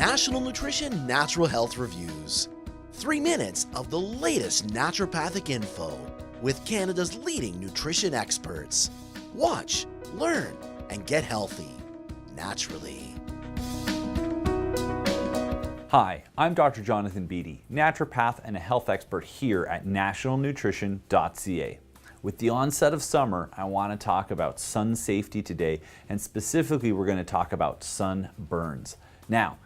National Nutrition Natural Health Reviews. 3 minutes of the latest naturopathic info with Canada's leading nutrition experts. Watch, learn, and get healthy naturally. Hi, I'm Dr. Jonathan Beatty, naturopath and a health expert here at nationalnutrition.ca. With the onset of summer, I want to talk about sun safety today, and specifically we're going to talk about sunburns. Now,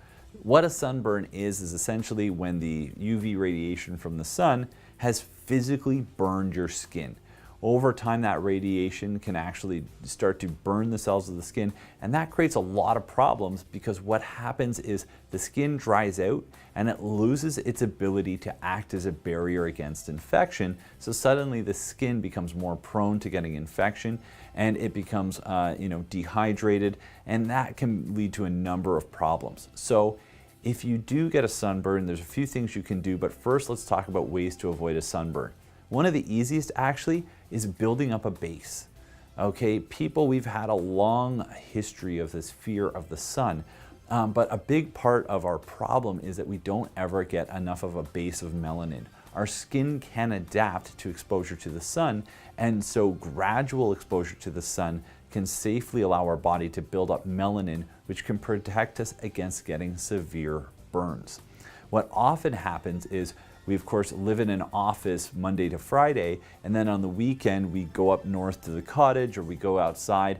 what a sunburn is essentially when the UV radiation from the sun has physically burned your skin. Over time, that radiation can actually start to burn the cells of the skin, and that creates a lot of problems because what happens is the skin dries out and it loses its ability to act as a barrier against infection. So suddenly the skin becomes more prone to getting infection, and it becomes dehydrated, and that can lead to a number of problems. So if you do get a sunburn, there's a few things you can do, but first let's talk about ways to avoid a sunburn. One of the easiest actually is building up a base. Okay, we've had a long history of this fear of the sun, but a big part of our problem is that we don't ever get enough of a base of melanin. Our skin can adapt to exposure to the sun, and so gradual exposure to the sun can safely allow our body to build up melanin, which can protect us against getting severe burns. What often happens is we, of course, live in an office Monday to Friday, and then on the weekend we go up north to the cottage or we go outside.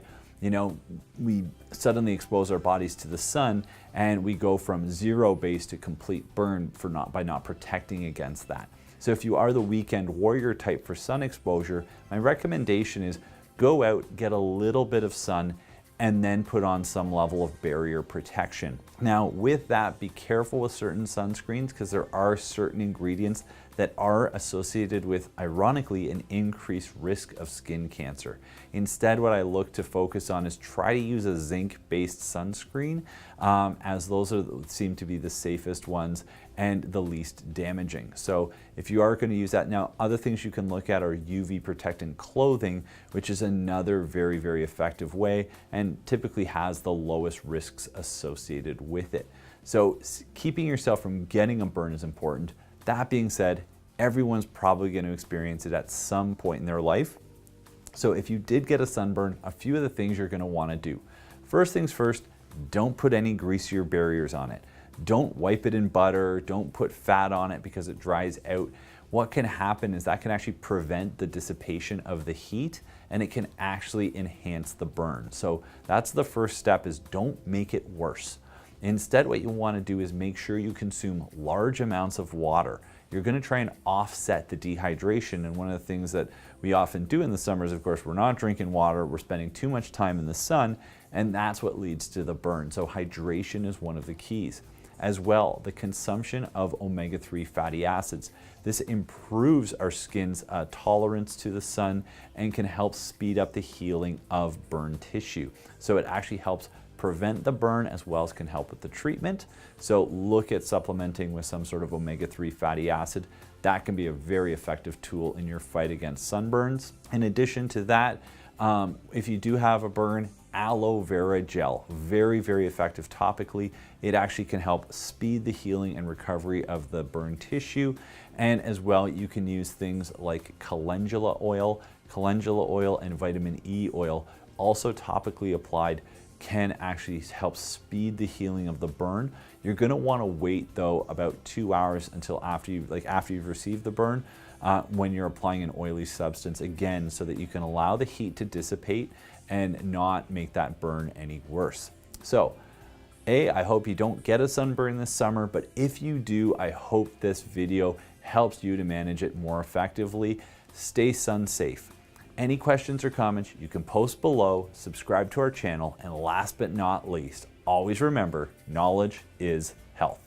We suddenly expose our bodies to the sun, and we go from zero base to complete burn by not protecting against that. So if you are the weekend warrior type for sun exposure, my recommendation is go out, get a little bit of sun, and then put on some level of barrier protection. Now with that, be careful with certain sunscreens because there are certain ingredients that are associated with, ironically, an increased risk of skin cancer. Instead, what I look to focus on is try to use a zinc-based sunscreen, as those seem to be the safest ones and the least damaging. So if you are going to use that, now other things you can look at are UV protectant clothing, which is another very, very effective way and typically has the lowest risks associated with it. So keeping yourself from getting a burn is important. That being said, everyone's probably going to experience it at some point in their life. So if you did get a sunburn, a few of the things you're going to want to do. First things first, don't put any greasier barriers on it. Don't wipe it in butter, don't put fat on it because it dries out. What can happen is that can actually prevent the dissipation of the heat, and it can actually enhance the burn. So that's the first step, is don't make it worse. Instead, what you want to do is make sure you consume large amounts of water. You're going to try and offset the dehydration, and one of the things that we often do in the summers, of course, we're not drinking water, we're spending too much time in the sun, and that's what leads to the burn. So hydration is one of the keys. As well, the consumption of omega-3 fatty acids. This improves our skin's tolerance to the sun and can help speed up the healing of burn tissue. So it actually helps prevent the burn as well as can help with the treatment. So look at supplementing with some sort of omega-3 fatty acid. That can be a very effective tool in your fight against sunburns. In addition to that, if you do have a burn, aloe vera gel, very, very effective topically. It actually can help speed the healing and recovery of the burn tissue. And as well, you can use things like calendula oil and vitamin E oil, also topically applied, can actually help speed the healing of the burn. You're going to want to wait though about 2 hours until after you've received the burn when you're applying an oily substance, again, so that you can allow the heat to dissipate and not make that burn any worse. So I hope you don't get a sunburn this summer, but if you do, I hope this video helps you to manage it more effectively. Stay sun safe. Any questions or comments, you can post below, subscribe to our channel, and last but not least, always remember, knowledge is health.